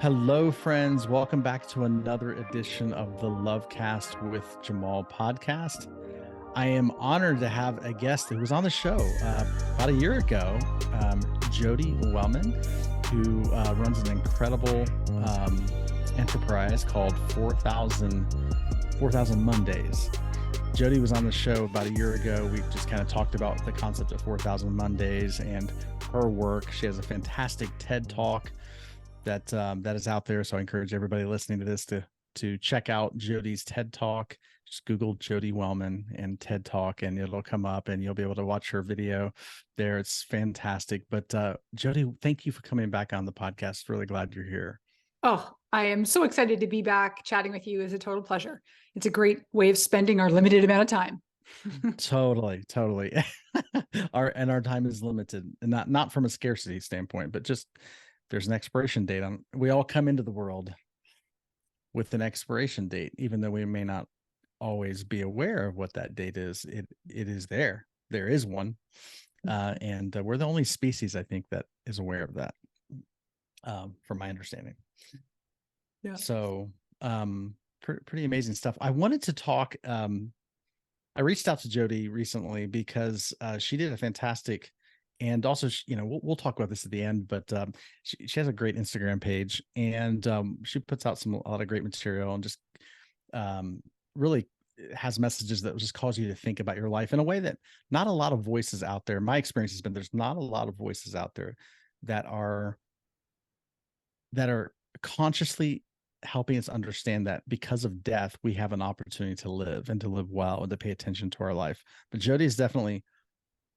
Hello, friends. Welcome back to another edition of the Lovecast with Jamal podcast. I am honored to have a guest who was on the show about a year ago, Jodi Wellman, who runs an incredible enterprise called 4,000 Mondays. Jodi was on the show about a year ago. We just kind of talked about the concept of 4,000 Mondays and her work. She has a fantastic TED Talk that is out there. So I encourage everybody listening to this to check out Jodi's TED Talk. Just Google Jodi Wellman and TED Talk, and it'll come up, and you'll be able to watch her video there. It's fantastic. But Jodi, thank you for coming back on the podcast. Really glad you're here. Oh, I am so excited to be back chatting with you. It's a total pleasure. It's a great way of spending our limited amount of time. Totally. Our time is limited, and not from a scarcity standpoint, but just there's an expiration date on. We all come into the world with an expiration date, even though we may not always be aware of what that date is. It is there. There is one, and we're the only species, I think, that is aware of that, from my understanding. Yeah. So, pretty amazing stuff. I wanted to talk. I reached out to Jodi recently because she did a fantastic. And also, we'll talk about this at the end, but she has a great Instagram page, and she puts out a lot of great material, and just really has messages that just cause you to think about your life in a way that not a lot of voices out there. My experience has been there's not a lot of voices out there that are consciously helping us understand that because of death, we have an opportunity to live and to live well and to pay attention to our life. But Jodi is definitely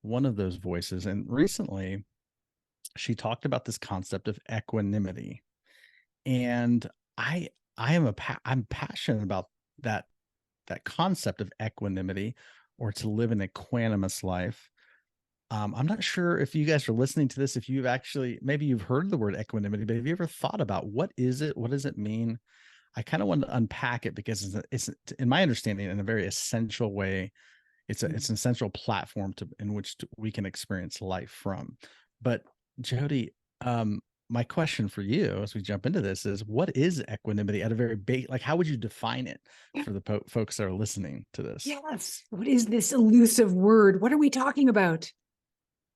one of those voices. And recently she talked about this concept of equanimity. And I'm passionate about that concept of equanimity, or to live an equanimous life. I'm not sure if you guys are listening to this, if you've actually, maybe you've heard the word equanimity, but have you ever thought about what is it? What does it mean? I kind of want to unpack it because it's, in my understanding, in a very essential way, it's an essential platform in which we can experience life from. But Jodi, my question for you as we jump into this is, what is equanimity at a very basic, like, how would you define it for the folks that are listening to this? Yes. What is this elusive word? What are we talking about?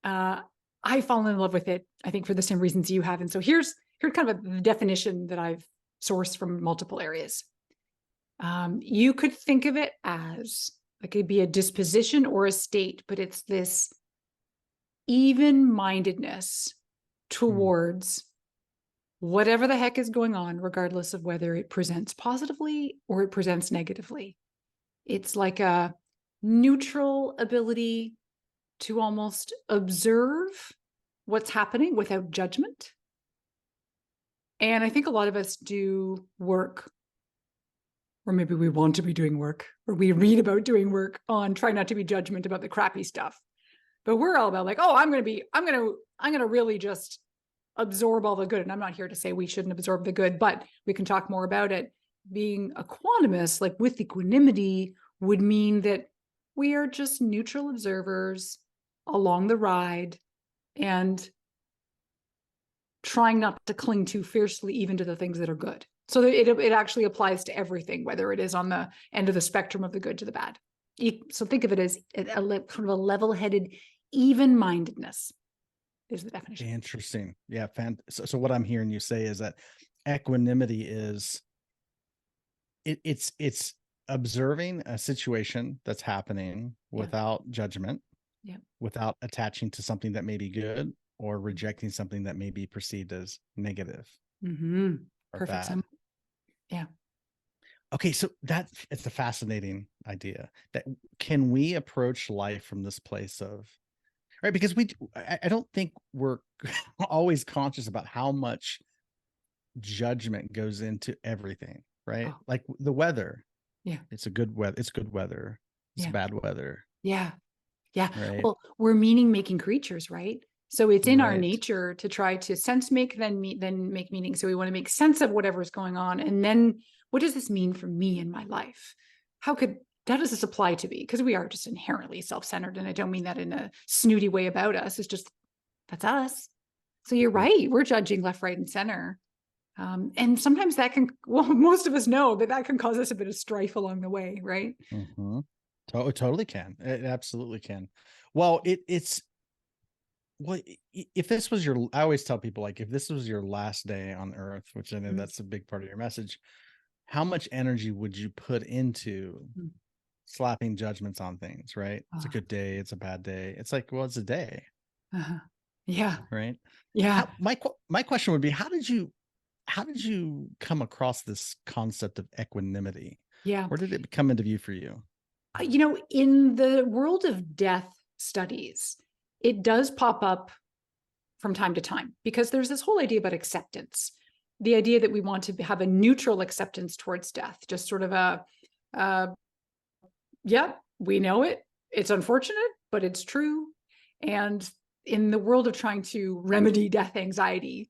I've fallen in love with it, I think, for the same reasons you have. And so here's kind of a definition that I've sourced from multiple areas. You could think of it as, it could be a disposition or a state, but it's this even-mindedness towards whatever the heck is going on, regardless of whether it presents positively or it presents negatively. It's like a neutral ability to almost observe what's happening without judgment. And I think a lot of us do work, or maybe we want to be doing work, or we read about doing work on trying not to be judgment about the crappy stuff. But we're all about like, oh, I'm going to really just absorb all the good. And I'm not here to say we shouldn't absorb the good, but we can talk more about it. Being equanimous, like with equanimity, would mean that we are just neutral observers along the ride and trying not to cling too fiercely even to the things that are good. So it actually applies to everything, whether it is on the end of the spectrum of the good to the bad. So think of it as kind of a level-headed even-mindedness is the definition. Interesting. Yeah. So what I'm hearing you say is that equanimity is it's observing a situation that's happening without judgment, without attaching to something that may be good or rejecting something that may be perceived as negative. Mm-hmm. Or Perfect. bad. Yeah. Okay, so it's a fascinating idea. That can we approach life from this place of, right? Because I don't think we're always conscious about how much judgment goes into everything, right? Oh. Like the weather. Yeah. It's good weather. It's bad weather. Yeah. Yeah. Right. Well, we're meaning-making creatures, right? So it's in our nature to try to sense make, then make meaning. So we want to make sense of whatever's going on. And then what does this mean for me in my life? How does this apply to me? Because we are just inherently self-centered. And I don't mean that in a snooty way about us. It's just, that's us. So you're right. We're judging left, right, and center. And sometimes that can, well, most of us know that can cause us a bit of strife along the way, right? Mm-hmm. Totally can. It absolutely can. Well, it's well, if this was your, I always tell people, like, if this was your last day on earth, which I know that's a big part of your message, how much energy would you put into slapping judgments on things, right? It's a good day, it's a bad day. It's like, well, it's a day. Yeah. Right. Yeah. My question would be, how did you come across this concept of equanimity? Yeah. Where did it come into view for you? In the world of death studies, it does pop up from time to time because there's this whole idea about acceptance, the idea that we want to have a neutral acceptance towards death, just sort of yeah, we know it. It's unfortunate, but it's true. And in the world of trying to remedy death anxiety,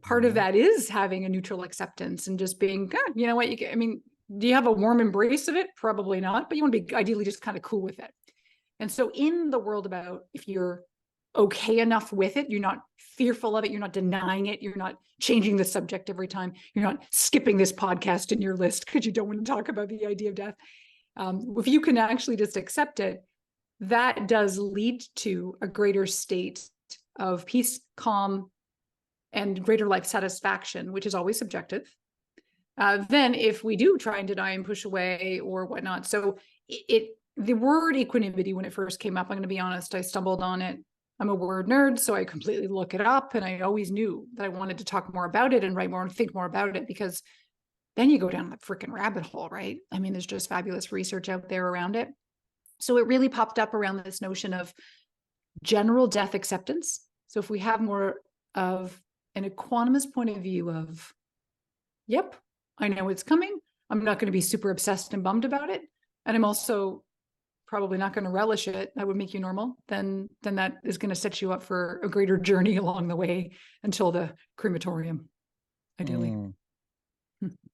part of that is having a neutral acceptance and just being, you know what, do you have a warm embrace of it? Probably not, but you want to be ideally just kind of cool with it. And so in the world about if you're okay enough with it, you're not fearful of it, you're not denying it, you're not changing the subject every time, you're not skipping this podcast in your list because you don't want to talk about the idea of death. If you can actually just accept it, that does lead to a greater state of peace, calm, and greater life satisfaction, which is always subjective. Then if we do try and deny and push away or whatnot. So the word equanimity, when it first came up, I'm going to be honest, I stumbled on it. I'm a word nerd, so I completely look it up, and I always knew that I wanted to talk more about it and write more and think more about it, because then you go down the freaking rabbit hole, right? I mean, there's just fabulous research out there around it. So it really popped up around this notion of general death acceptance. So if we have more of an equanimous point of view of, yep, I know it's coming. I'm not going to be super obsessed and bummed about it. And I'm also probably not going to relish it. That would make you normal. Then that is going to set you up for a greater journey along the way until the crematorium, ideally.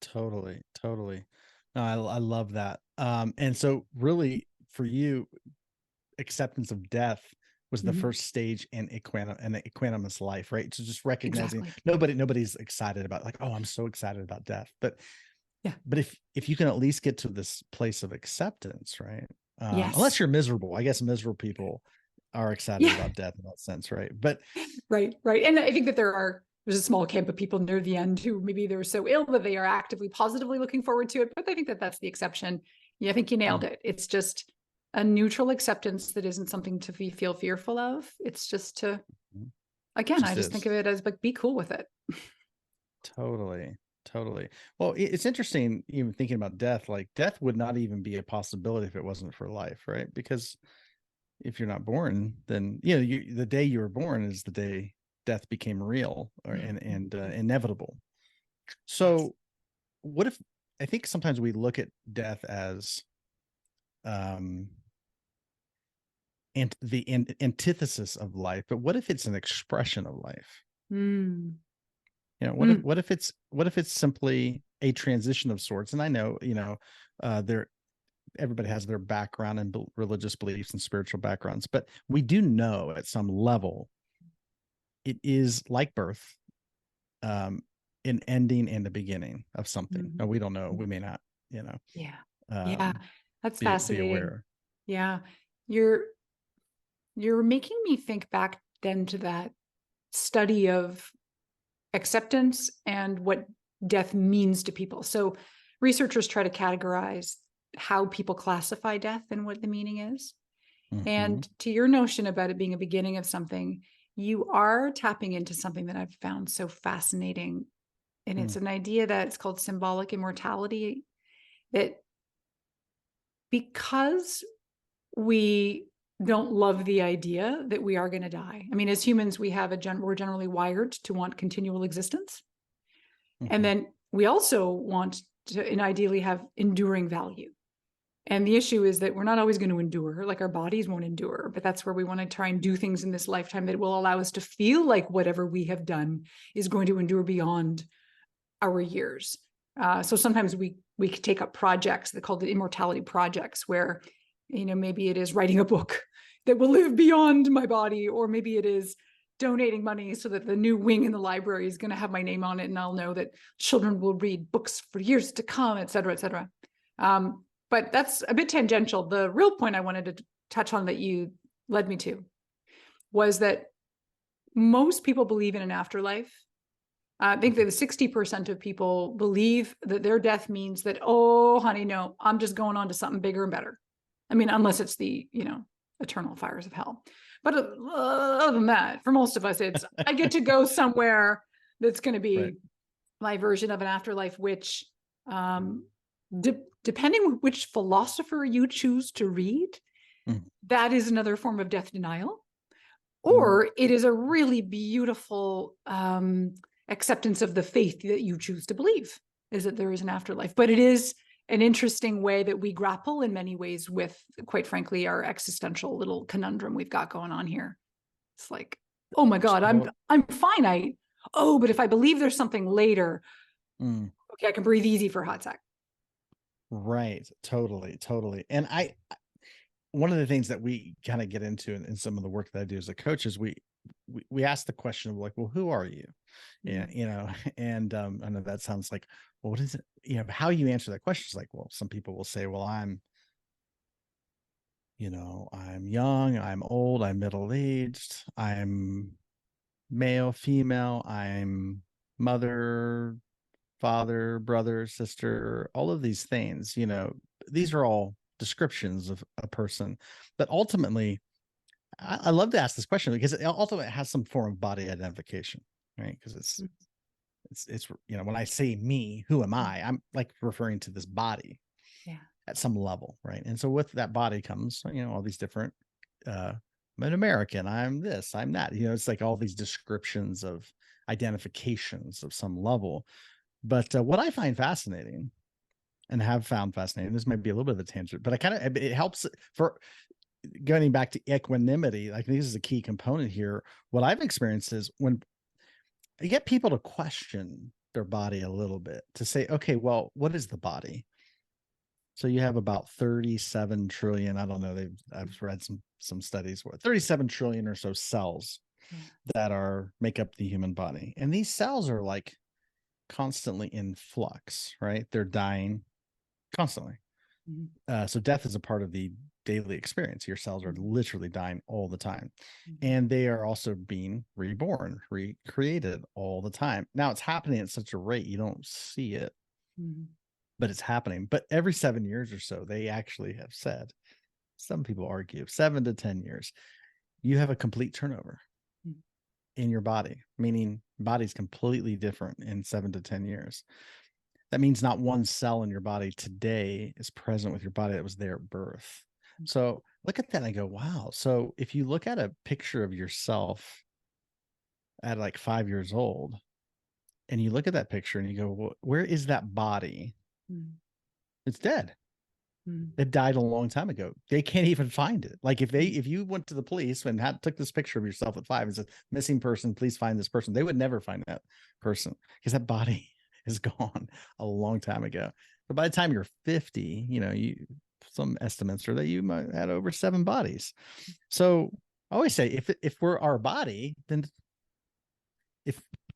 Totally. No, I love that. And so really for you, acceptance of death was the first stage in an equanimous life, right? So just recognizing nobody's excited about, like, oh, I'm so excited about death. But if you can at least get to this place of acceptance, right? Unless you're miserable, I guess miserable people are excited about death in that sense, right? But right. And I think that there's a small camp of people near the end who maybe they're so ill that they are actively positively looking forward to it. But I think that that's the exception. Yeah, I think you nailed it. It's just a neutral acceptance that isn't something to feel fearful of. It's just to, again, I just think of it as like, be cool with it. Totally. Well, it's interesting even thinking about death. Like, death would not even be a possibility if it wasn't for life, right? Because if you're not born, then the day you were born is the day death became real and inevitable. So what if, I think sometimes we look at death as and the antithesis of life, but what if it's an expression of life? What if it's simply a transition of sorts? And I know, everybody has their background and religious beliefs and spiritual backgrounds, but we do know at some level it is like birth, an ending and the beginning of something. No, we don't know. We may not, That's be fascinating. aware. Yeah. You're making me think back then to that study of acceptance and what death means to people. So researchers try to categorize how people classify death and what the meaning is. And to your notion about it being a beginning of something, you are tapping into something that I've found so fascinating. And it's an idea that it's called symbolic immortality, that because we don't love the idea that we are going to die. I mean, as humans, we're generally wired to want continual existence. And then we also want to, and ideally, have enduring value. And the issue is that we're not always going to endure, like our bodies won't endure, but that's where we want to try and do things in this lifetime that will allow us to feel like whatever we have done is going to endure beyond our years. So sometimes we could take up projects that called the immortality projects, where maybe it is writing a book that will live beyond my body, or maybe it is donating money so that the new wing in the library is going to have my name on it, and I'll know that children will read books for years to come, et cetera, et cetera. But that's a bit tangential. The real point I wanted to touch on that you led me to was that most people believe in an afterlife. I think that 60% of people believe that their death means that, oh, honey, no, I'm just going on to something bigger and better. I mean, unless it's the, eternal fires of hell. But other than that, for most of us, it's, I get to go somewhere that's going to be Right. my version of an afterlife, which, depending which philosopher you choose to read, that is another form of death denial. Or it is a really beautiful acceptance of the faith that you choose to believe, is that there is an afterlife. But it is an interesting way that we grapple in many ways with, quite frankly, our existential little conundrum we've got going on here. It's like, oh my God, I'm finite. Oh, but if I believe there's something later, okay, I can breathe easy for a hot sec. Right. Totally. And one of the things that we kind of get into in some of the work that I do as a coach is we ask the question of like, well, who are you? Yeah. And I know that sounds like, well, what is it? How you answer that question is like, well, some people will say, well, I'm young, I'm old, I'm middle-aged, I'm male, female, I'm mother, father, brother, sister, all of these things, these are all descriptions of a person. But ultimately, I love to ask this question because it ultimately has some form of body identification, right? Because it's when I say me, who am I? I'm like referring to this body at some level, right? And so with that body comes, all these different, I'm an American, I'm this, I'm that, it's like all these descriptions of identifications of some level. But what I find fascinating and have found fascinating, this might be a little bit of a tangent, but it helps for going back to equanimity. Like this is a key component here. What I've experienced is when you get people to question their body a little bit, to say, okay, well, what is the body? So you have about 37 trillion, I don't know, I've read some studies where 37 trillion or so cells that make up the human body. And these cells are like constantly in flux, right? They're dying constantly. So death is a part of the daily experience. Your cells are literally dying all the time. And they are also being reborn, recreated all the time. Now it's happening at such a rate you don't see it, but it's happening. But every 7 years or so, they actually have said, some people argue 7 to 10 years, you have a complete turnover in your body, meaning body's completely different in 7 to 10 years. That means not one cell in your body today is present with your body that was there at birth. So look at that and I go, wow. So if you look at a picture of yourself at like 5 years old and you look at that picture and you go, well, where is that body? It's dead. It died a long time ago. They can't even find it. Like if you went to the police and took this picture of yourself at 5 and said, missing person, please find this person, they would never find that person because that body is gone a long time ago. But by the time you're 50, some estimates are that you might have over 7 bodies. So I always say, if we're our body, then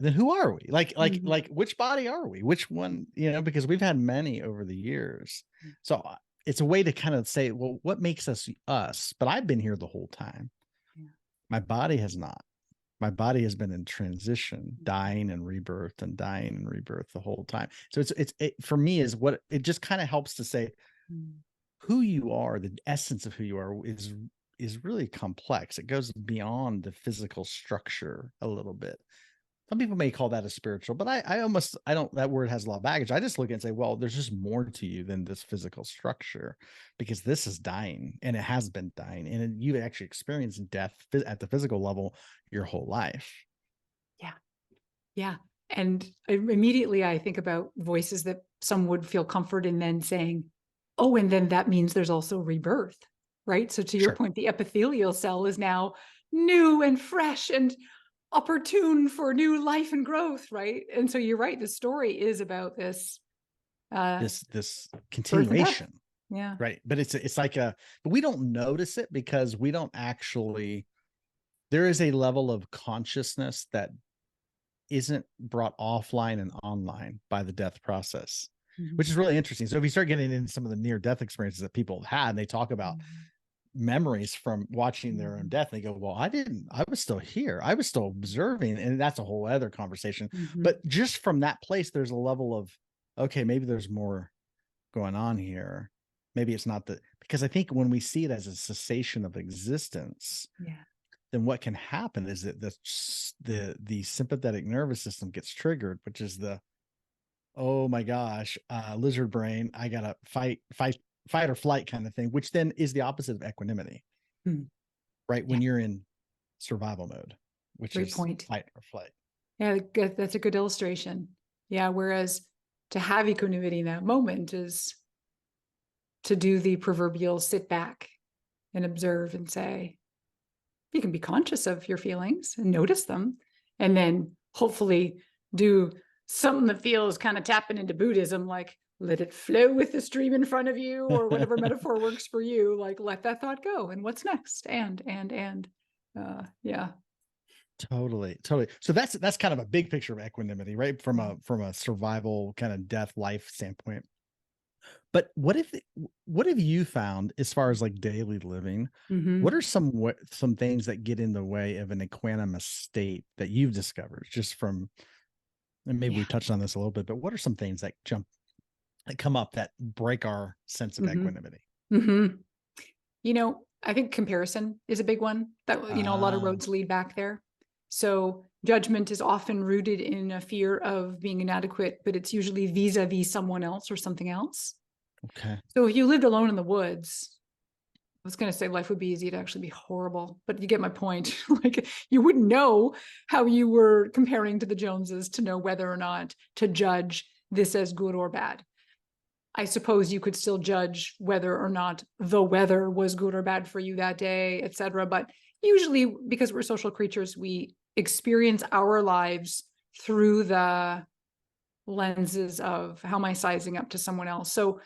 who are we? Like which body are we? Which one? Because we've had many over the years. So it's a way to kind of say, well, what makes us us? But I've been here the whole time. My body has not. My body has been in transition, dying and rebirth and dying and rebirth the whole time. So it for me is what it just kind of helps to say who you are, the essence of who you are is really complex. It goes beyond the physical structure a little bit. Some people may call that a spiritual, but I don't, that word has a lot of baggage. I just look and say, well, there's just more to you than this physical structure, because this is dying and it has been dying. And you actually experienced death at the physical level your whole life. Yeah. Yeah. And immediately I think about voices that some would feel comfort in then saying, oh, and then that means there's also rebirth, right? So to your point, the epithelial cell is now new and fresh and opportune for new life and growth, right? And so you're right, the story is about this this continuation, yeah, right? But it's like but we don't notice it because we don't actually there is a level of consciousness that isn't brought offline and online by the death process, which is really interesting. So if you start getting into some of the near-death experiences that people have had, and they talk about memories from watching their own death, they go, well, I was still here. I was still observing. And that's a whole other conversation. But just from that place, there's a level of, okay, maybe there's more going on here. Maybe it's not because I think when we see it as a cessation of existence, then what can happen is that the sympathetic nervous system gets triggered, which is oh my gosh, lizard brain, I gotta fight or flight kind of thing, which then is the opposite of equanimity, right? When you're in survival mode, which Great is point. fight or flight. Yeah, that's a good illustration. Yeah, whereas to have equanimity in that moment is to do the proverbial sit back and observe and say, you can be conscious of your feelings and notice them, and then hopefully do something that feels kind of tapping into Buddhism, like let it flow with the stream in front of you, or whatever metaphor works for you, like let that thought go. And what's next? And yeah. Totally. So that's kind of a big picture of equanimity, right? From a survival kind of death life standpoint. But what have you found as far as like daily living? What are some things that get in the way of an equanimous state that you've discovered just from, and maybe we touched on this a little bit, but what are some things that come up that break our sense of equanimity? You know, I think comparison is a big one that, a lot of roads lead back there. So judgment is often rooted in a fear of being inadequate, but it's usually vis-a-vis someone else or something else. Okay. So if you lived alone in the woods, I was going to say life would be easy. It'd actually be horrible, but you get my point. Like you wouldn't know how you were comparing to the Joneses to know whether or not to judge this as good or bad. I suppose you could still judge whether or not the weather was good or bad for you that day, etc. But usually, because we're social creatures, we experience our lives through the lenses of how am I sizing up to someone else. So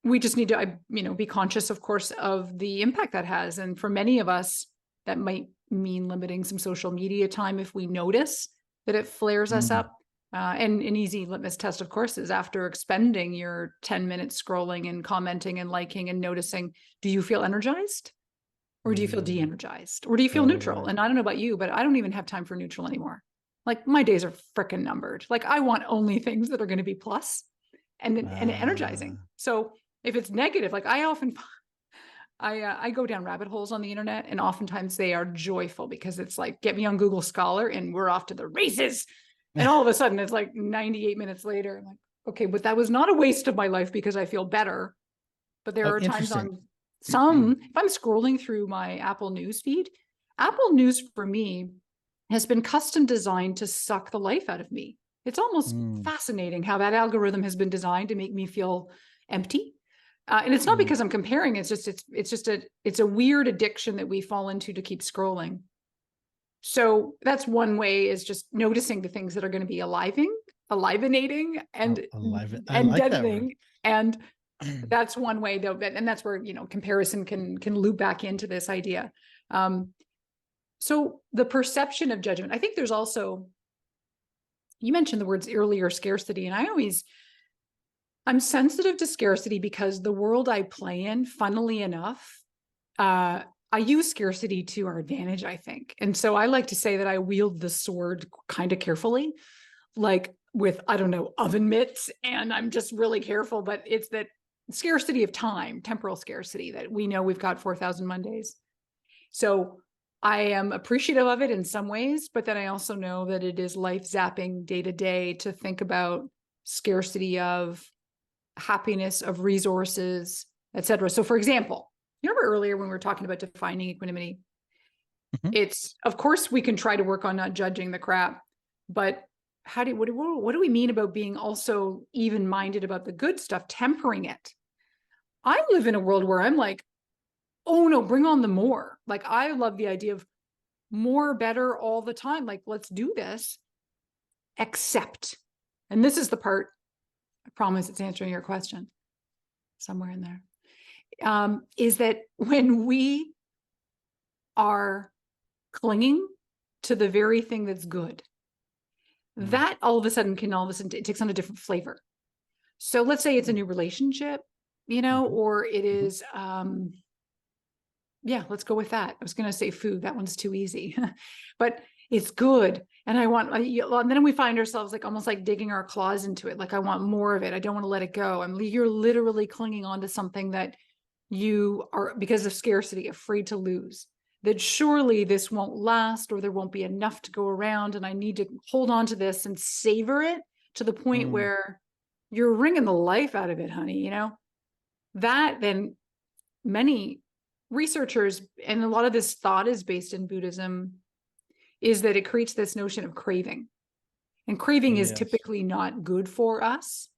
we just need to, be conscious, of course, of the impact that has. And for many of us, that might mean limiting some social media time if we notice that it flares us up. And an easy litmus test, of course, is after expending your 10 minutes scrolling and commenting and liking and noticing, do you feel energized? Or do you feel de-energized? Or do you feel neutral? And I don't know about you, but I don't even have time for neutral anymore. Like my days are freaking numbered. Like I want only things that are going to be plus and energizing. So if it's negative, like I often, I go down rabbit holes on the internet, and oftentimes they are joyful because it's like, get me on Google Scholar and we're off to the races. And all of a sudden it's like 98 minutes later. I'm like, okay, but that was not a waste of my life because I feel better. But there are times on if I'm scrolling through my Apple News feed, Apple News for me has been custom designed to suck the life out of me. It's almost fascinating how that algorithm has been designed to make me feel empty. And it's not because I'm comparing. It's a weird addiction that we fall into to keep scrolling. So that's one way, is just noticing the things that are going to be alivenating and deadening. And that's one way though. And that's where, comparison can loop back into this idea. So the perception of judgment, I think there's also, you mentioned the words earlier, scarcity. And I'm sensitive to scarcity because the world I play in, funnily enough, I use scarcity to our advantage, I think. And so I like to say that I wield the sword kind of carefully, like with, I don't know, oven mitts, and I'm just really careful, but it's that scarcity of time, temporal scarcity, that we know we've got 4,000 Mondays. So I am appreciative of it in some ways, but then I also know that it is life zapping day to day to think about scarcity of happiness, of resources, etc. So for example, you remember earlier when we were talking about defining equanimity, it's, of course, we can try to work on not judging the crap, but what do we mean about being also even-minded about the good stuff, tempering it? I live in a world where I'm like, oh no, bring on the more. Like I love the idea of more, better all the time. Like, let's do this, except, and this is the part, I promise it's answering your question somewhere in there, is that when we are clinging to the very thing that's good, that all of a sudden it takes on a different flavor. So let's say it's a new relationship, or it is, yeah, let's go with that. I was going to say food. That one's too easy, but it's good. And and then we find ourselves like almost like digging our claws into it. Like, I want more of it. I don't want to let it go. You're literally clinging on to something that you are, because of scarcity, afraid to lose, that surely this won't last, or there won't be enough to go around. And I need to hold on to this and savor it to the point where you're wringing the life out of it, honey. That then many researchers, and a lot of this thought is based in Buddhism, is that it creates this notion of craving. And craving is typically not good for us.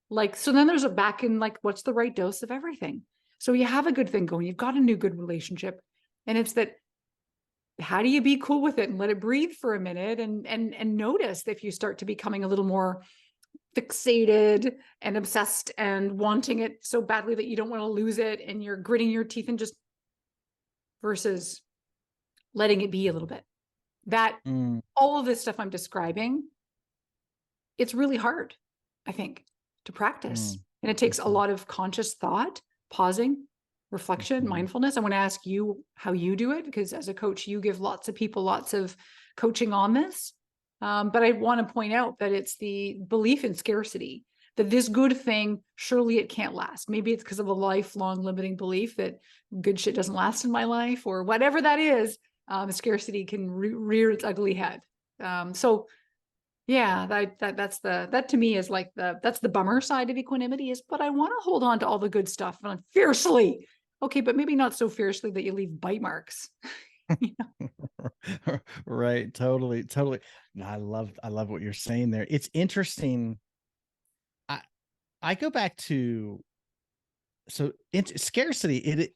Like, so then there's a back in like, what's the right dose of everything? So you have a good thing going, you've got a new good relationship. And it's that, how do you be cool with it and let it breathe for a minute and notice if you start to becoming a little more fixated and obsessed and wanting it so badly that you don't want to lose it, and you're gritting your teeth and just, versus letting it be a little bit. That all of this stuff I'm describing, it's really hard, I think, to practice. And it takes a lot of conscious thought, pausing, reflection, mindfulness. I want to ask you how you do it, because as a coach, you give lots of people lots of coaching on this. But I want to point out that it's the belief in scarcity, that this good thing, surely it can't last. Maybe it's because of a lifelong limiting belief that good shit doesn't last in my life, or whatever that is. Scarcity can rear its ugly head. So yeah, that to me is like that's the bummer side of equanimity, is, but I want to hold on to all the good stuff and fiercely. Okay, but maybe not so fiercely that you leave bite marks. Right. Totally. I love what you're saying there. It's interesting. I go back to, scarcity.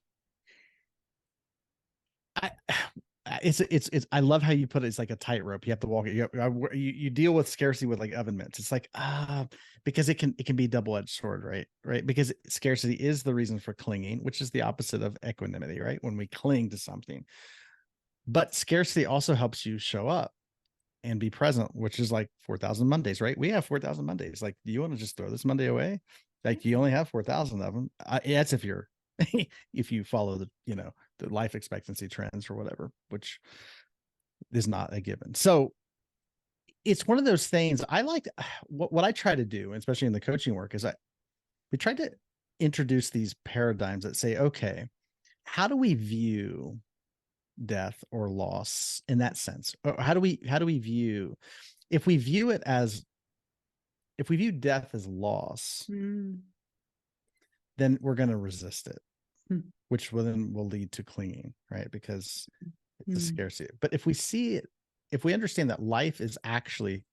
It's I love how you put it. It's like a tightrope. You have to walk it. You deal with scarcity with like oven mitts. It's like, because it can be a double-edged sword, right? Because scarcity is the reason for clinging, which is the opposite of equanimity, right? When we cling to something. But scarcity also helps you show up and be present, which is like 4,000 Mondays, right? We have 4,000 Mondays. Like, do you want to just throw this Monday away? Like, you only have 4,000 of them. That's if you're, if you follow the life expectancy trends or whatever, which is not a given. So it's one of those things. I like what I try to do, especially in the coaching work, is we try to introduce these paradigms that say, okay, how do we view death or loss in that sense? Or how do we view, if we view death as loss, then we're going to resist it, which will lead to clinging, right? Because it's a scarcity. But if we understand that life is actually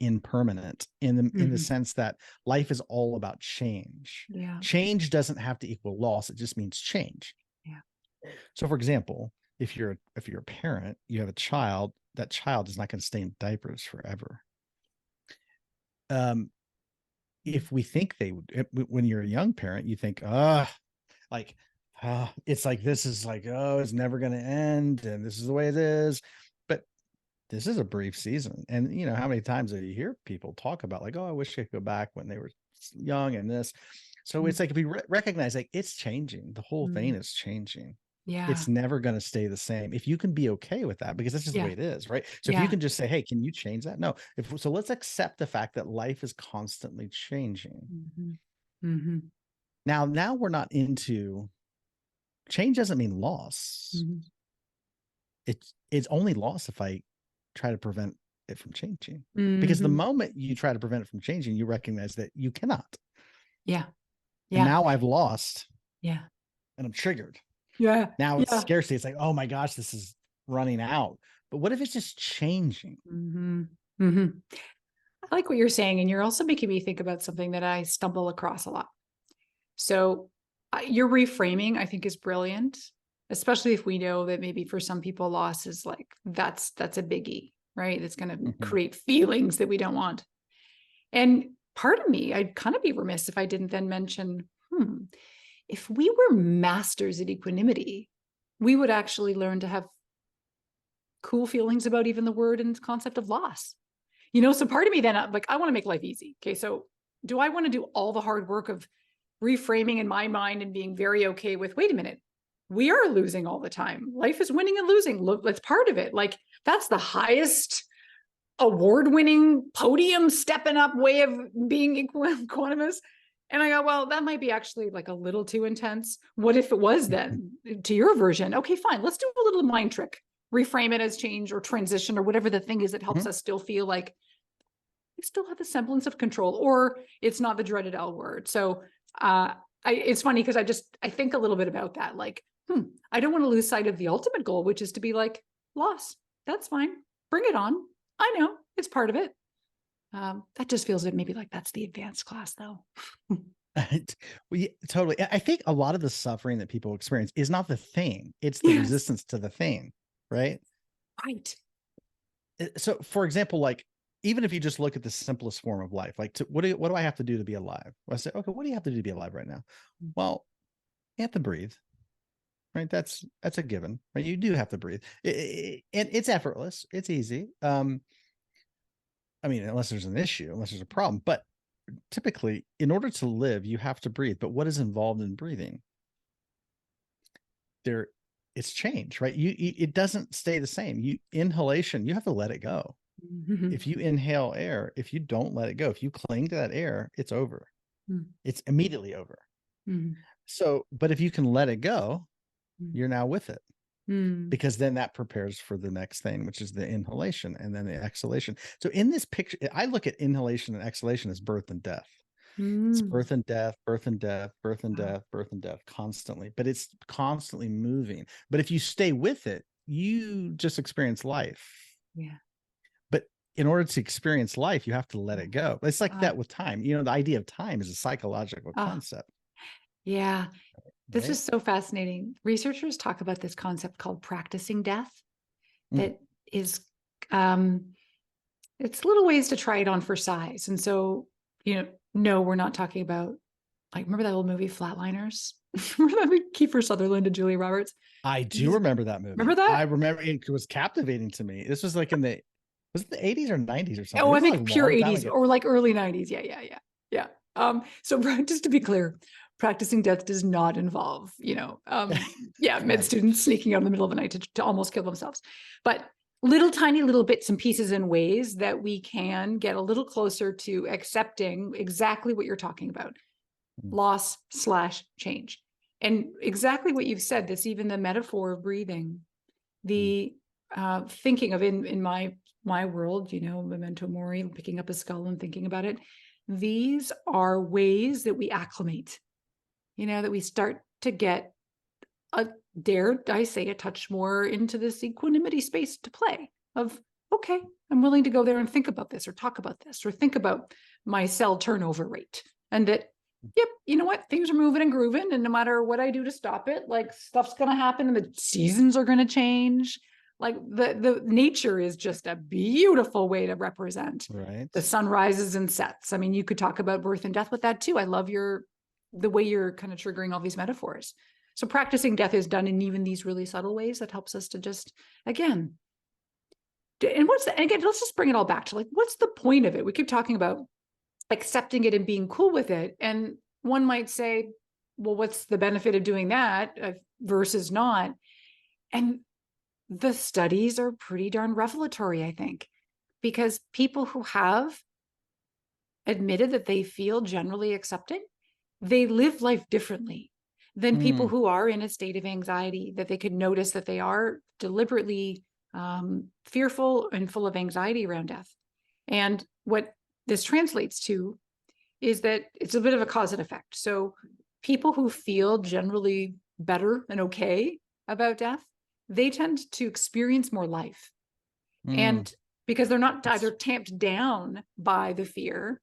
impermanent in the sense that life is all about change. Yeah. Change doesn't have to equal loss. It just means change. Yeah. So for example, if you're a parent, you have a child, that child is not going to stay in diapers forever. If we think when you're a young parent, you think, it's like, this is like, it's never going to end, and this is the way it is. But this is a brief season. And how many times do you hear people talk about like, I wish I could go back when they were young and this. So it's like, if we recognize like it's changing, the whole thing is changing. Yeah. It's never going to stay the same. If you can be okay with that, because that's just the way it is, right? So if you can just say, hey, can you change that? No. So let's accept the fact that life is constantly changing. Now we're not into change. Doesn't mean loss. It's only loss if I try to prevent it from changing, because the moment you try to prevent it from changing, you recognize that you cannot. Yeah. And now I've lost. Yeah. And I'm triggered. Yeah. Now it's scarcity. It's like, oh my gosh, this is running out. But what if it's just changing? I like what you're saying. And you're also making me think about something that I stumble across a lot. So your reframing, I think, is brilliant, especially if we know that maybe for some people loss is like, that's a biggie, right? It's going to create feelings that we don't want. And part of me, I'd kind of be remiss if I didn't then mention, if we were masters at equanimity, we would actually learn to have cool feelings about even the word and concept of loss. So part of me then, like, I want to make life easy. Okay. So do I want to do all the hard work of reframing in my mind and being very okay with, wait a minute, we are losing all the time. Life is winning and losing. Look, that's part of it. Like, that's the highest award-winning podium stepping up way of being equanimous. And I go, well, that might be actually like a little too intense. What if it was then to your version? Okay, fine. Let's do a little mind trick. Reframe it as change or transition or whatever the thing is that helps us still feel like we still have the semblance of control, or it's not the dreaded L word. So it's funny because I think a little bit about that. Like, I don't want to lose sight of the ultimate goal, which is to be like, loss. That's fine. Bring it on. I know it's part of it. That just feels maybe like that's the advanced class, though. Totally. I think a lot of the suffering that people experience is not the thing; it's the resistance to the thing, right? Right. So, for example, like, even if you just look at the simplest form of life, like, what do I have to do to be alive? Well, I say, okay, what do you have to do to be alive right now? Well, you have to breathe, right? That's a given, right? You do have to breathe, and it's effortless. It's easy. I mean, unless there's an issue, unless there's a problem, but typically, in order to live, you have to breathe. But what is involved in breathing? It's change, right? It doesn't stay the same. Inhalation, you have to let it go. If you inhale air, if you don't let it go, if you cling to that air, it's over. It's immediately over. So, but if you can let it go, you're now with it. Because then that prepares for the next thing, which is the inhalation and then the exhalation. So in this picture, I look at inhalation and exhalation as birth and death. It's birth and death, birth and death, birth and death, birth and death constantly, but it's constantly moving. But if you stay with it, you just experience life. Yeah. But in order to experience life, you have to let it go. It's like that with time. The idea of time is a psychological concept. Yeah. This is so fascinating. Researchers talk about this concept called practicing death. That is, it's little ways to try it on for size. And so, no, we're not talking about, like, remember that old movie Flatliners? Remember that with Kiefer Sutherland and Julia Roberts? I do remember that movie. Remember that? I remember it was captivating to me. This was like was it the 80s or 90s or something? Oh, I think pure 80s or like early 90s. Yeah. So just to be clear, practicing death does not involve, med students sneaking out in the middle of the night to almost kill themselves. But tiny little bits and pieces and ways that we can get a little closer to accepting exactly what you're talking about, loss / change. And exactly what you've said, this even the metaphor of breathing, the thinking of in my world, memento mori, picking up a skull and thinking about it. These are ways that we acclimate, that we start to get a touch more into this equanimity space to play of, okay, I'm willing to go there and think about this or talk about this or think about my cell turnover rate. And that, yep, you know what? Things are moving and grooving. And no matter what I do to stop it, like, stuff's going to happen and the seasons are going to change. Like, the nature is just a beautiful way to represent the sun rises and sets. I mean, you could talk about birth and death with that too. I love the way you're kind of triggering all these metaphors. So practicing death is done in even these really subtle ways that helps us to just, again, and again, let's just bring it all back to, like, what's the point of it? We keep talking about accepting it and being cool with it. And one might say, well, what's the benefit of doing that versus not? And the studies are pretty darn revelatory, I think, because people who have admitted that they feel generally accepting, they live life differently than people who are in a state of anxiety, that they could notice that they are deliberately fearful and full of anxiety around death. And what this translates to is that it's a bit of a cause and effect. So people who feel generally better and okay about death, they tend to experience more life. And because they're not either tamped down by the fear.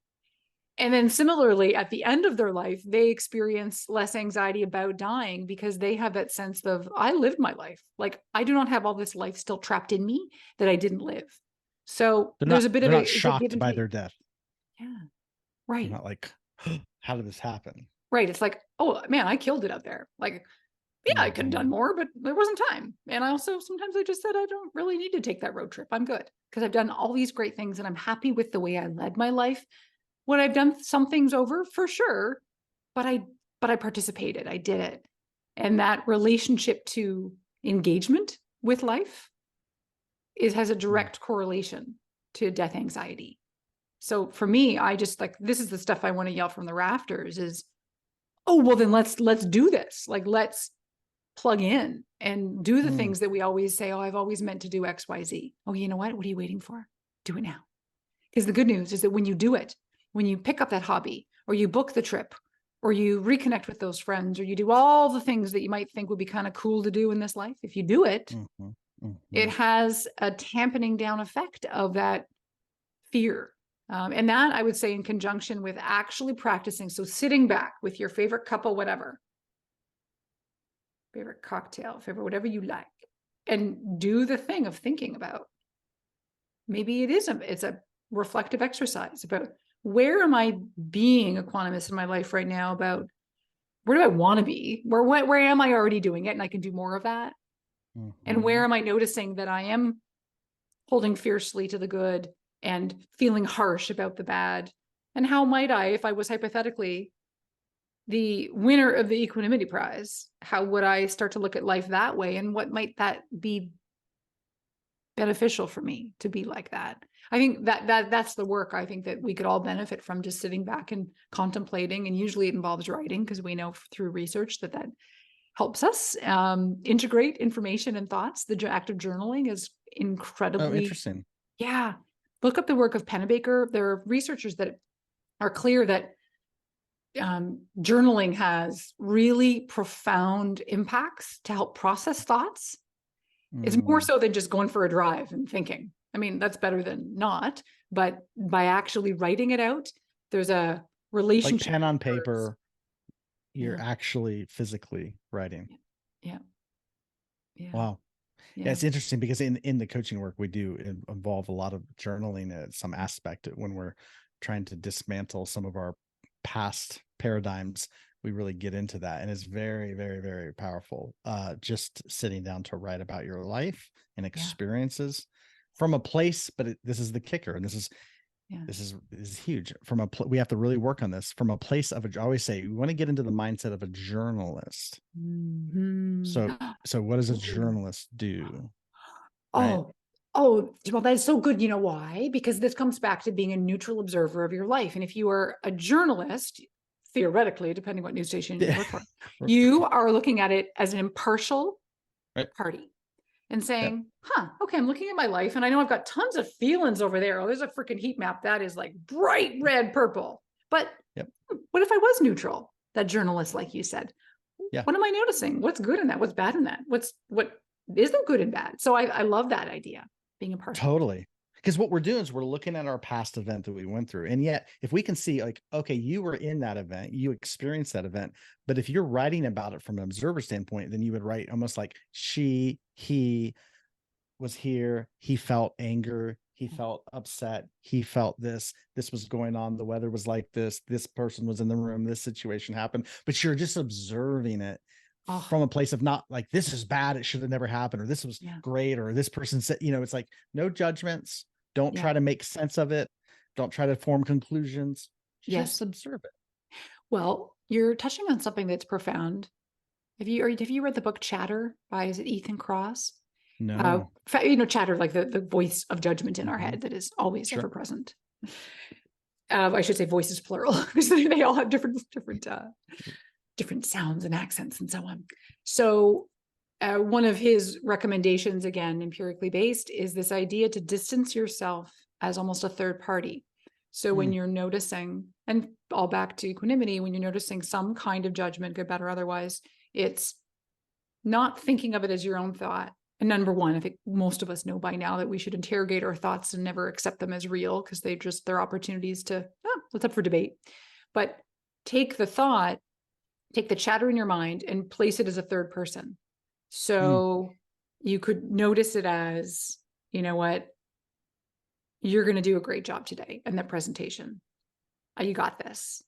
And then similarly, at the end of their life, they experience less anxiety about dying because they have that sense of, I lived my life. Like, I do not have all this life still trapped in me that I didn't live. So there's a bit of they're not shocked by their death. Yeah. Right. They're not like, how did this happen? Right. It's like, oh man, I killed it out there. Like, Yeah, I could have done more, but there wasn't time. And I also, sometimes I just said, I don't really need to take that road trip. I'm good because I've done all these great things and I'm happy with the way I led my life. When I've done some things over for sure, but I participated, I did it. And that relationship to engagement with life has a direct correlation to death anxiety. So for me, I just like, this is the stuff I want to yell from the rafters is, oh, well then let's do this. Like, let's plug in and do the things that we always say, oh, I've always meant to do X, Y, Z. Oh, you know what? What are you waiting for? Do it now. Because the good news is that when you do it, when you pick up that hobby or you book the trip or you reconnect with those friends or you do all the things that you might think would be kind of cool to do in this life, if you do it, it has a dampening down effect of that fear. And that I would say in conjunction with actually practicing. So sitting back with your favorite cup of whatever, favorite cocktail, favorite whatever you like, and do the thing of thinking about. Maybe it's a reflective exercise about where am I being equanimous in my life right now, about where do I want to be? Where am I already doing it? And I can do more of that. And where am I noticing that I am holding fiercely to the good and feeling harsh about the bad? And how might I, if I was hypothetically the winner of the Equanimity Prize, how would I start to look at life that way? And what might that be beneficial for me to be like that? I think that's the work I think that we could all benefit from, just sitting back and contemplating. And usually it involves writing, because we know through research that helps us integrate information and thoughts. The act of journaling is incredibly interesting. Yeah. Look up the work of Pennebaker. There are researchers that are clear that journaling has really profound impacts to help process thoughts. It's more so than just going for a drive and thinking. I mean, that's better than not, but by actually writing it out, there's a relationship. Like pen on paper, you're actually physically writing. Yeah. Wow. Yeah, it's interesting because in the coaching work, we do involve a lot of journaling at some aspect when we're trying to dismantle some of our past paradigms. We really get into that, and it's very, very, very powerful. Just sitting down to write about your life and experiences from a place, but this is the kicker, and this is huge. We have to really work on this from a place of I always say we want to get into the mindset of a journalist. So what does a journalist do? Oh, well, that's so good. You know why? Because this comes back to being a neutral observer of your life. And if you are a journalist, theoretically, depending what news station you work for, you are looking at it as an impartial party and saying, okay, I'm looking at my life and I know I've got tons of feelings over there. Oh, there's a freaking heat map that is like bright red, purple. But what if I was neutral? That journalist, like you said, what am I noticing? What's good in that? What's bad in that? What isn't good and bad? So I love that idea, being impartial. Totally. Because what we're doing is we're looking at our past event that we went through. And yet, if we can see like, okay, you were in that event, you experienced that event. But if you're writing about it from an observer standpoint, then you would write almost like he was here. He felt anger. He felt upset. He felt this was going on. The weather was like this person was in the room. This situation happened, but you're just observing it from a place of not like, this is bad, it should have never happened, or this was great, or this person said, it's like no judgments. Don't try to make sense of it. Don't try to form conclusions. Just observe it. Well, you're touching on something that's profound. Have you read the book Chatter by, is it Ethan Kross? No. Chatter, like the voice of judgment in our head that is always ever present. I should say voices plural, because they all have different sounds and accents and so on. So one of his recommendations, again, empirically based, is this idea to distance yourself as almost a third party. So when you're noticing, and all back to equanimity, when you're noticing some kind of judgment, good, bad, or otherwise, it's not thinking of it as your own thought. And number one, I think most of us know by now that we should interrogate our thoughts and never accept them as real, because they're opportunities to, what's up for debate. But take the thought, take the chatter in your mind and place it as a third person. So you could notice it as, you know what, you're going to do a great job today in that presentation. You got this.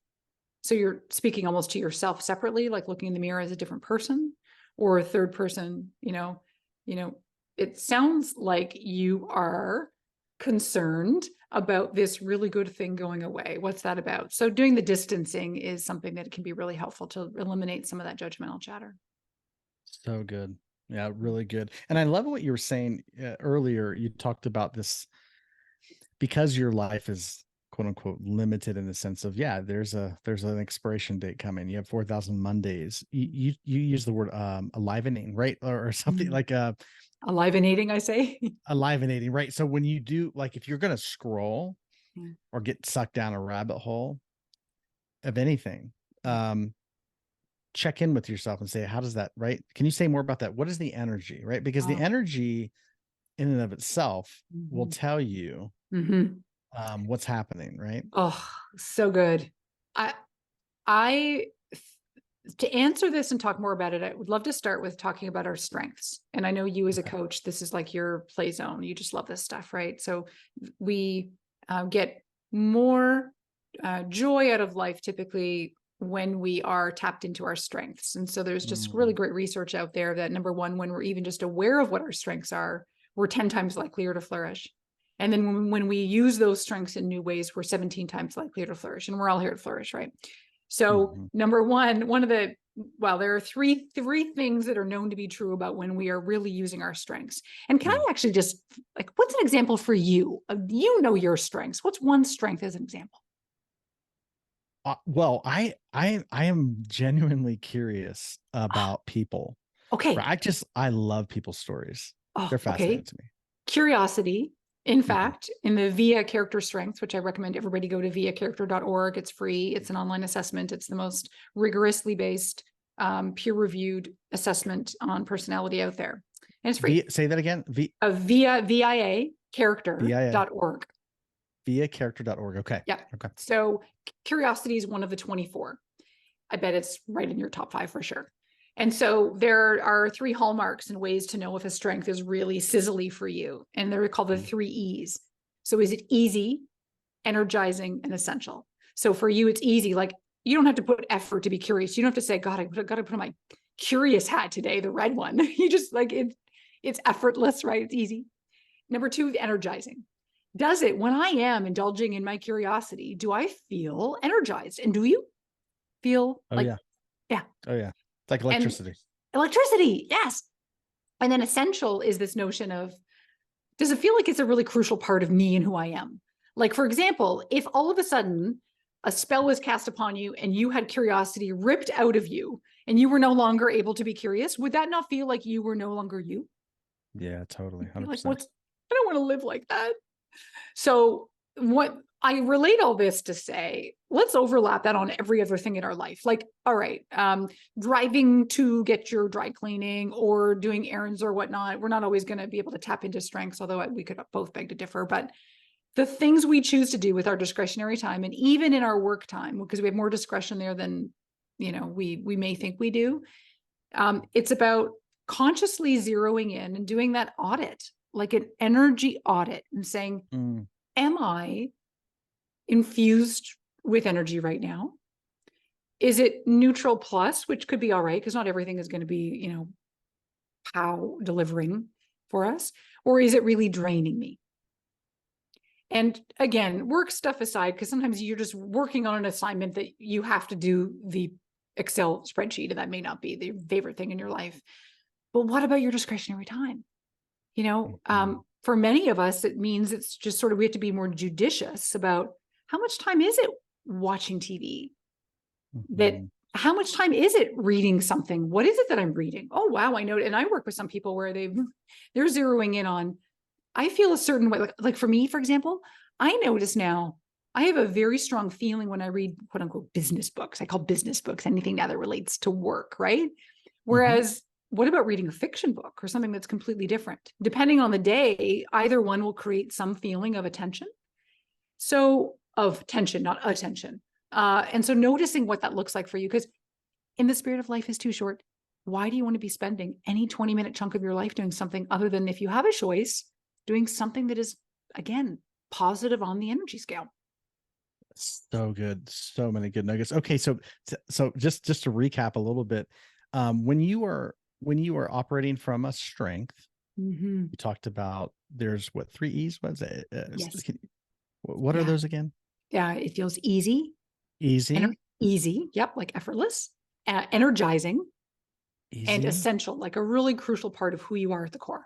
So you're speaking almost to yourself separately, like looking in the mirror as a different person. or a third person, it sounds like you are concerned about this really good thing going away. What's that about? So doing the distancing is something that can be really helpful to eliminate some of that judgmental chatter. So good. Yeah, really good. And I love what you were saying earlier. You talked about this because your life is quote unquote limited in the sense of, yeah, there's an expiration date coming. You have 4,000 Mondays. You use the word alivening, right? Or something like alivenating, I say. Alivenating, right? So when you do, like, if you're going to scroll Yeah. or get sucked down a rabbit hole of anything, check in with yourself and say, how does that, right? Can you say more about that? What is the energy, right? Because the energy in and of itself will tell you what's happening, right? Oh, so good. I to answer this and talk more about it, I would love to start with talking about our strengths. And I know you as a coach, this is like your play zone. You just love this stuff, right? So we get more joy out of life typically when we are tapped into our strengths. And so there's just really great research out there that, number one, when we're even just aware of what our strengths are, we're 10 times likelier to flourish. And then when we use those strengths in new ways, we're 17 times likelier to flourish. And we're all here to flourish, right? So number one, there are three things that are known to be true about when we are really using our strengths. And can I actually just, like, what's an example for you? You know your strengths. What's one strength as an example? Well, I am genuinely curious about people. Okay. I love people's stories. They're fascinating to me. Curiosity. In fact, in the VIA character strengths, which I recommend everybody go to viacharacter.org. It's free. It's an online assessment. It's the most rigorously based, peer-reviewed assessment on personality out there. And it's free. Say that again. VIA character.org. Viacharacter.org. Okay. Yeah. Okay. So curiosity is one of the 24. I bet it's right in your top 5 for sure. And so there are 3 hallmarks and ways to know if a strength is really sizzly for you. And they're called the 3 E's. So is it easy, energizing, and essential? So for you, it's easy. Like, you don't have to put effort to be curious. You don't have to say, God, I got to put on my curious hat today, the red one. You just like it. It's effortless, right? It's easy. Number 2, energizing. Does it, when I am indulging in my curiosity, do I feel energized? And do you feel yeah. Oh, yeah. It's like electricity. Electricity, yes. And then essential is this notion of, does it feel like it's a really crucial part of me and who I am? Like, for example, if all of a sudden a spell was cast upon you and you had curiosity ripped out of you and you were no longer able to be curious, would that not feel like you were no longer you? Yeah, totally. 100%. Like, I don't want to live like that. So what I relate all this to say, let's overlap that on every other thing in our life. Like, all right, driving to get your dry cleaning or doing errands or whatnot. We're not always going to be able to tap into strengths, although we could both beg to differ. But the things we choose to do with our discretionary time, and even in our work time, because we have more discretion there than, we may think we do. It's about consciously zeroing in and doing that audit, like an energy audit, and saying, am I infused with energy right now? Is it neutral plus, which could be all right, because not everything is going to be, pow delivering for us, or is it really draining me? And again, work stuff aside, because sometimes you're just working on an assignment that you have to do the Excel spreadsheet, and that may not be the favorite thing in your life. But what about your discretionary time? For many of us, it means it's just sort of, we have to be more judicious about how much time is it watching TV? How much time is it reading something? What is it that I'm reading? Oh, wow. I know. And I work with some people where they're zeroing in on, I feel a certain way. Like for me, for example, I notice now I have a very strong feeling when I read quote unquote business books. I call business books anything now that relates to work, right? Whereas what about reading a fiction book or something that's completely different? Depending on the day, either one will create some feeling of attention. So of tension, not attention. And so noticing what that looks like for you, because in the spirit of life is too short. Why do you want to be spending any 20-minute chunk of your life doing something other than, if you have a choice, doing something that is, again, positive on the energy scale? So good. So many good nuggets. Okay. So just to recap a little bit, when you are when you are operating from a strength, Mm-hmm. you talked about there's what, 3 E's? What's it? Yes. What are Yeah. those again? Yeah. It feels easy. Easy, Easy. Yep. Like effortless, energizing, and easy, essential, like a really crucial part of who you are at the core.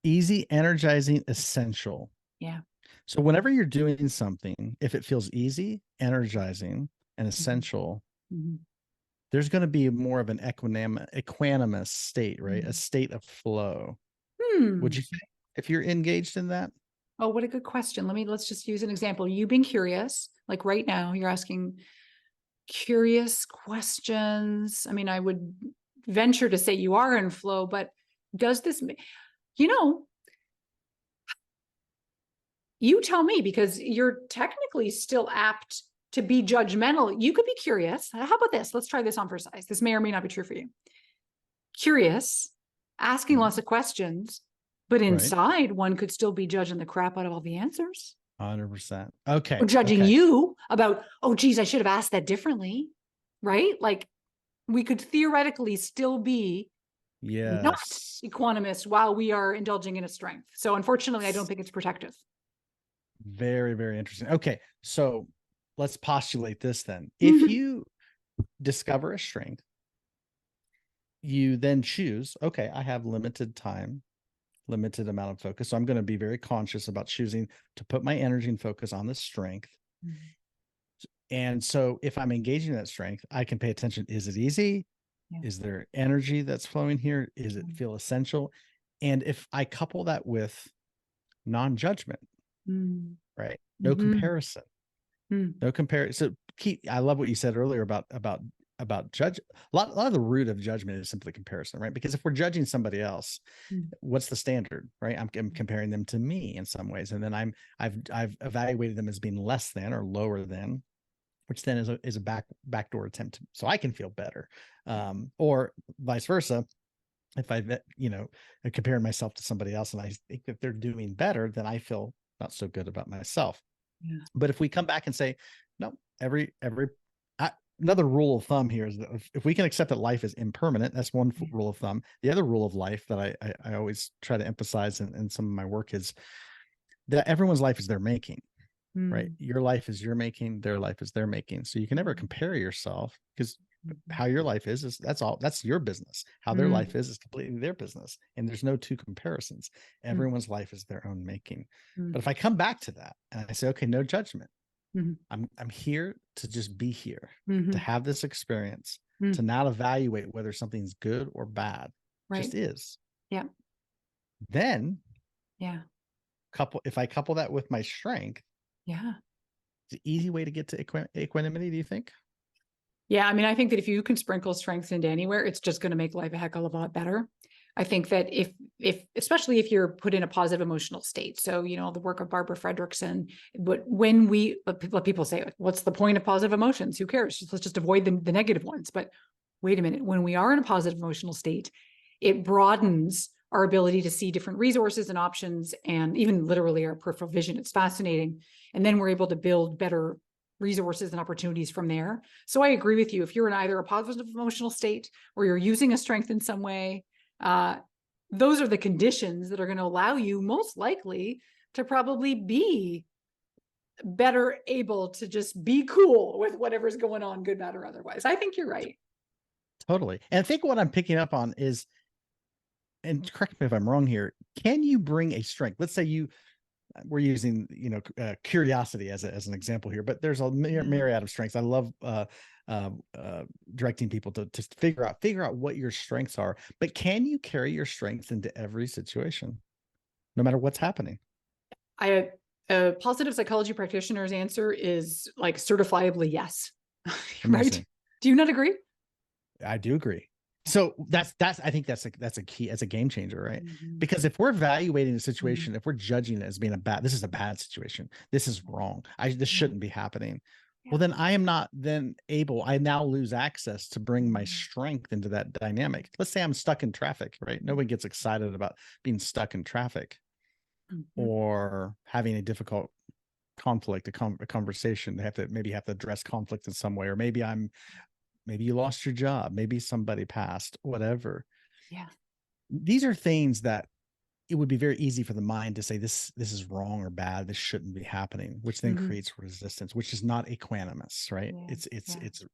easy, energizing, essential. Yeah. So whenever you're doing something, if it feels easy, energizing, and essential, Mm-hmm. there's going to be more of an equanimous state, right? Mm-hmm. A state of flow. Hmm. Would you say if you're engaged in that? Oh, what a good question. Let's just use an example. You being curious, like right now, you're asking curious questions. I mean, I would venture to say you are in flow, but does this, you know, you tell me, because you're technically still apt to be judgmental. You could be curious. How about this? Let's try this on for size. This may or may not be true for you. Curious, asking lots of questions, but Right. inside one could still be judging the crap out of all the answers. 100%. Okay. Or judging Okay. you about, oh, geez, I should have asked that differently. Right? Like we could theoretically still be not Yes. equanimous while we are indulging in a strength. So unfortunately, I don't think it's protective. Very, very interesting. Okay. So let's postulate this then. If Mhm. you discover a strength, you then choose, okay, I have limited time, limited amount of focus. So I'm going to be very conscious about choosing to put my energy and focus on the strength. And so if I'm engaging that strength, I can pay attention. Is it easy? Yeah. Is there energy that's flowing here? Is it feel essential? And if I couple that with non-judgment, right? No Mm-hmm. comparison, Mm. no comparison. So I love what you said earlier about judge. A lot of the root of judgment is simply comparison, right? Because if we're judging somebody else, what's the standard, right? I'm comparing them to me in some ways, and then I've evaluated them as being less than or lower than, which then is a backdoor attempt so I can feel better, or vice versa. If I'm comparing myself to somebody else and I think that they're doing better, then I feel not so good about myself. Yeah. But if we come back and say, no, another rule of thumb here is that if we can accept that life is impermanent, that's one rule of thumb. The other rule of life that I always try to emphasize in some of my work is that everyone's life is their making. Right? Your life is your making, their life is their making. So you can never compare yourself, because how your life is that's your business. How their life is completely their business. And there's no two comparisons. Everyone's life is their own making. But if I come back to that and I say, okay, no judgment. I'm here to just be here, to have this experience, to not evaluate whether something's good or bad. Right. Just is. Yeah. Then Yeah. if I couple that with my strength, Yeah. it's an easy way to get to equanimity, do you think? Yeah. I mean, I think that if you can sprinkle strength into anywhere, it's just going to make life a heck of a lot better. I think that especially if you're put in a positive emotional state. So, the work of Barbara Fredrickson, but when what people say, what's the point of positive emotions? Who cares? Let's just avoid the negative ones. But wait a minute, when we are in a positive emotional state, it broadens our ability to see different resources and options, and even literally our peripheral vision. It's fascinating. And then we're able to build better resources and opportunities from there. So I agree with you. If you're in either a positive emotional state or you're using a strength in some way, those are the conditions that are going to allow you most likely to probably be better able to just be cool with whatever's going on, good, bad, or otherwise. I think you're right. Totally. And I think what I'm picking up on is, and correct me if I'm wrong here, can you bring a strength? Let's say we're using, curiosity as an example here, but there's a myriad of strengths. I love directing people to figure out what your strengths are. But can you carry your strengths into every situation, no matter what's happening? A positive psychology practitioner's answer is like certifiably yes. Amazing. Right? Do you not agree? I do agree. So I think that's a key, as a game changer, right? Mm-hmm. Because if we're evaluating a situation, if we're judging it as being this is a bad situation, this is wrong, this shouldn't be happening. Well, then I am not then able, I now lose access to bring my strength into that dynamic. Let's say I'm stuck in traffic, right? Nobody gets excited about being stuck in traffic or having a difficult conflict, a conversation. They have to address conflict in some way, or maybe you lost your job, maybe somebody passed, whatever. Yeah. These are things that it would be very easy for the mind to say this is wrong or bad, this shouldn't be happening, which then creates resistance, which is not equanimous, right? Yeah. It's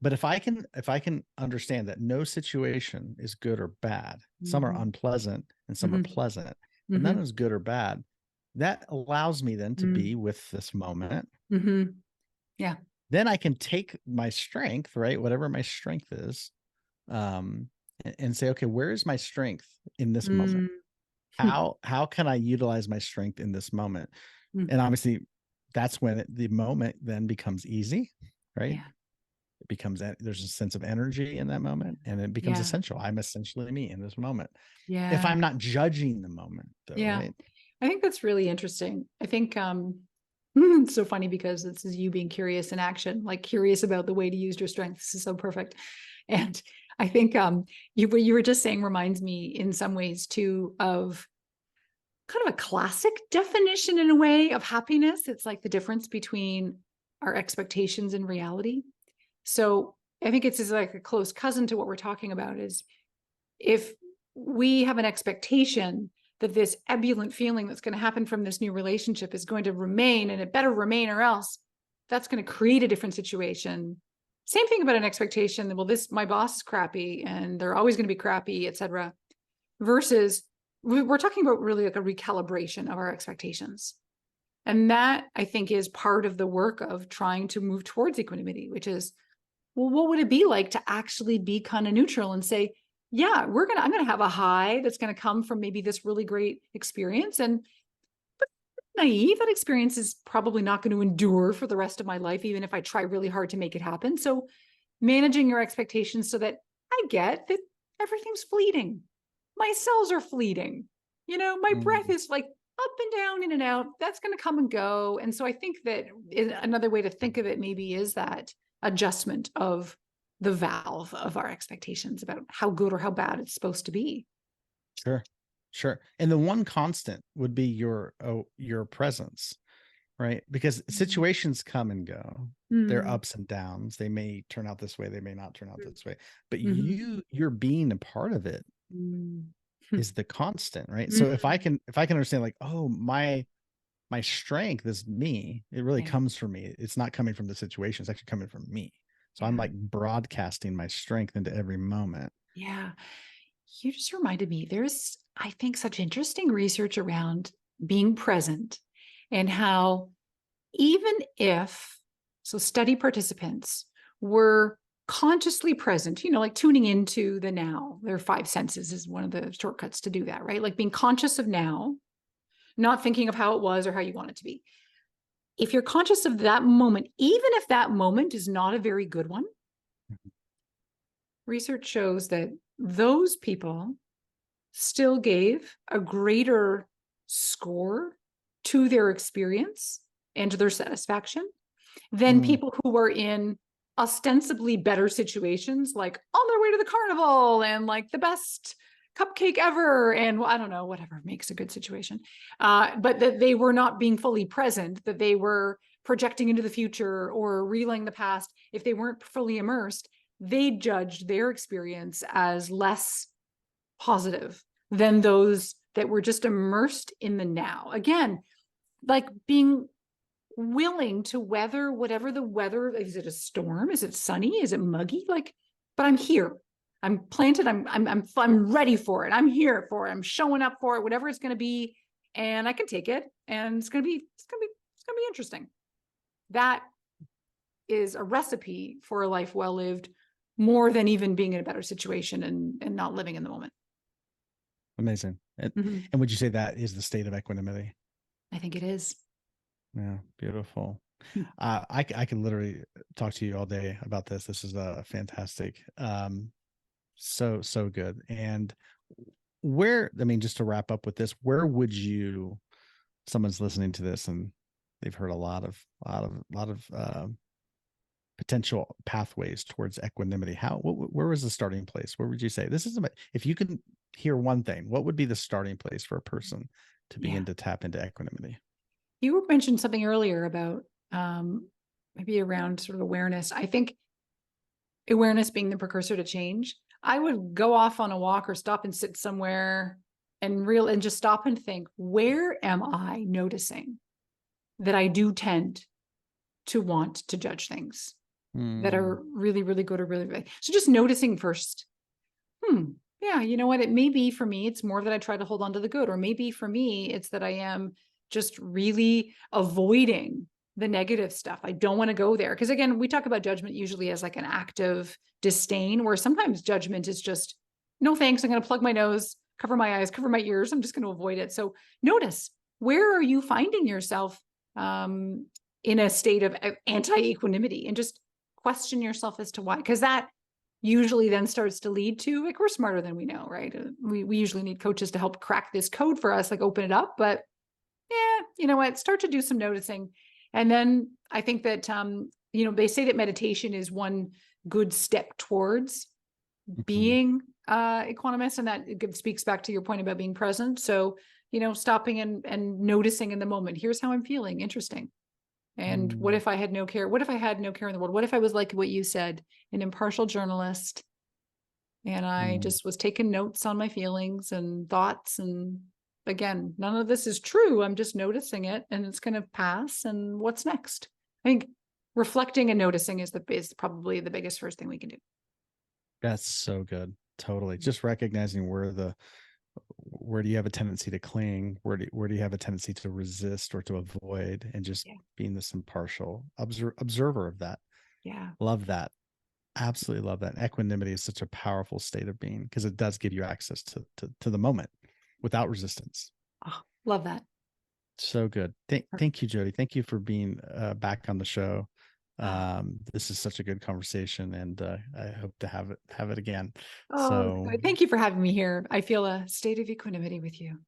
but if I can understand that no situation is good or bad, some are unpleasant and some are pleasant, but none is good or bad, that allows me then to be with this moment. Yeah. Then I can take my strength, right? Whatever my strength is, and say, okay, where is my strength in this moment? How can I utilize my strength in this moment? And obviously that's when the moment then becomes easy, right? Yeah. It becomes, there's a sense of energy in that moment, and it becomes essential. I'm essentially me in this moment. If Yeah. I'm not judging the moment though, Yeah. right? I think that's really interesting. I think it's so funny because this is you being curious in action, like curious about the way to use your strength. This is so perfect. And I think what you were just saying reminds me in some ways too of kind of a classic definition in a way of happiness. It's like the difference between our expectations and reality. So I think it's like a close cousin to what we're talking about is if we have an expectation that this ebullient feeling that's going to happen from this new relationship is going to remain, and it better remain or else that's going to create a different situation. Same thing about an expectation that, well, my boss is crappy and they're always going to be crappy, etc. Versus we're talking about really like a recalibration of our expectations. And that I think is part of the work of trying to move towards equanimity, which is, well, what would it be like to actually be kind of neutral and say, yeah, I'm going to have a high that's going to come from maybe this really great experience. And but naive, that experience is probably not going to endure for the rest of my life, even if I try really hard to make it happen. So managing your expectations so that I get that everything's fleeting. My cells are fleeting. My breath is like up and down, in and out. That's going to come and go. And so I think that another way to think of it maybe is that adjustment of the valve of our expectations about how good or how bad it's supposed to be. Sure. And the one constant would be your presence, right? Because situations come and go. They're ups and downs. They may turn out this way, they may not turn out this way, but you're being a part of it is the constant, right? So if I can understand, like, oh, my strength is me, it really comes from me. It's not coming from the situation, it's actually coming from me. So I'm like broadcasting my strength into every moment. Yeah. You just reminded me, there's, I think, such interesting research around being present and how even if, so study participants were consciously present, like tuning into the now, their five senses is one of the shortcuts to do that, right? Like being conscious of now, not thinking of how it was or how you want it to be. If you're conscious of that moment, even if that moment is not a very good one, research shows that those people still gave a greater score to their experience and to their satisfaction than people who were in ostensibly better situations, like on their way to the carnival and like the best cupcake ever. And I don't know, whatever makes a good situation. But that they were not being fully present, that they were projecting into the future or relaying the past. If they weren't fully immersed, they judged their experience as less positive than those that were just immersed in the now. Again, like being willing to weather whatever the weather is. It a storm? Is it sunny? Is it muggy? Like, but I'm here. I'm planted. I'm ready for it. I'm here for it. I'm showing up for it, whatever it's going to be, and I can take it. And it's going to be interesting. That is a recipe for a life well lived, more than even being in a better situation and not living in the moment. Amazing. And would you say that is the state of equanimity? I think it is. Yeah, beautiful. I can literally talk to you all day about this. This is a fantastic, so good. And just to wrap up with this, where would someone's listening to this and they've heard a lot of potential pathways towards equanimity. Where was the starting place? Where would you say this is? If you can hear one thing, what would be the starting place for a person to begin to tap into equanimity? You mentioned something earlier about maybe around sort of awareness. I think awareness being the precursor to change. I would go off on a walk or stop and sit somewhere and just stop and think, where am I noticing that I do tend to want to judge things that are really, really good or really, really. So just noticing first, yeah, you know what? It may be for me, it's more that I try to hold on to the good, or maybe for me, it's that I am just really avoiding the negative stuff. I don't want to go there. Because again, we talk about judgment usually as like an act of disdain, where sometimes judgment is just, no thanks, I'm going to plug my nose, cover my eyes, cover my ears. I'm just going to avoid it. So notice, where are you finding yourself in a state of anti-equanimity, and just question yourself as to why, because that usually then starts to lead to, like, we're smarter than we know, right? We usually need coaches to help crack this code for us, like open it up. But yeah, you know what? Start to do some noticing. And then I think that, they say that meditation is one good step towards being equanimous. And that speaks back to your point about being present. So, stopping and noticing in the moment, here's how I'm feeling. Interesting. And what if I had no care? What if I had no care in the world? What if I was like what you said, an impartial journalist, and I just was taking notes on my feelings and thoughts? And again, none of this is true. I'm just noticing it, and it's going to pass. And what's next? I think reflecting and noticing is probably the biggest first thing we can do. That's so good. Totally. Just recognizing where do you have a tendency to cling? Where do you have a tendency to resist or to avoid? And just being this impartial observer of that. Yeah. Love that. Absolutely love that. Equanimity is such a powerful state of being, because it does give you access to the moment without resistance. Oh, love that. So good. Thank you, Jodi. Thank you for being back on the show. This is such a good conversation, and I hope to have it again. So thank you for having me here. I feel a state of equanimity with you.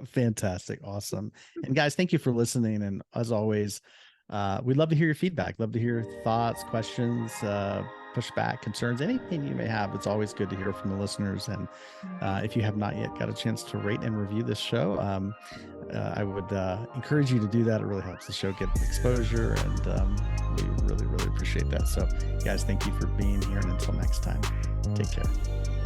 Fantastic. Awesome. And guys, thank you for listening. And as always, we'd love to hear your feedback, love to hear your thoughts, questions, pushback, concerns, anything you may have. It's always good to hear from the listeners. And if you have not yet got a chance to rate and review this show, I would encourage you to do that. It really helps the show get exposure, and we really, really appreciate that. So guys, thank you for being here, and until next time, take care.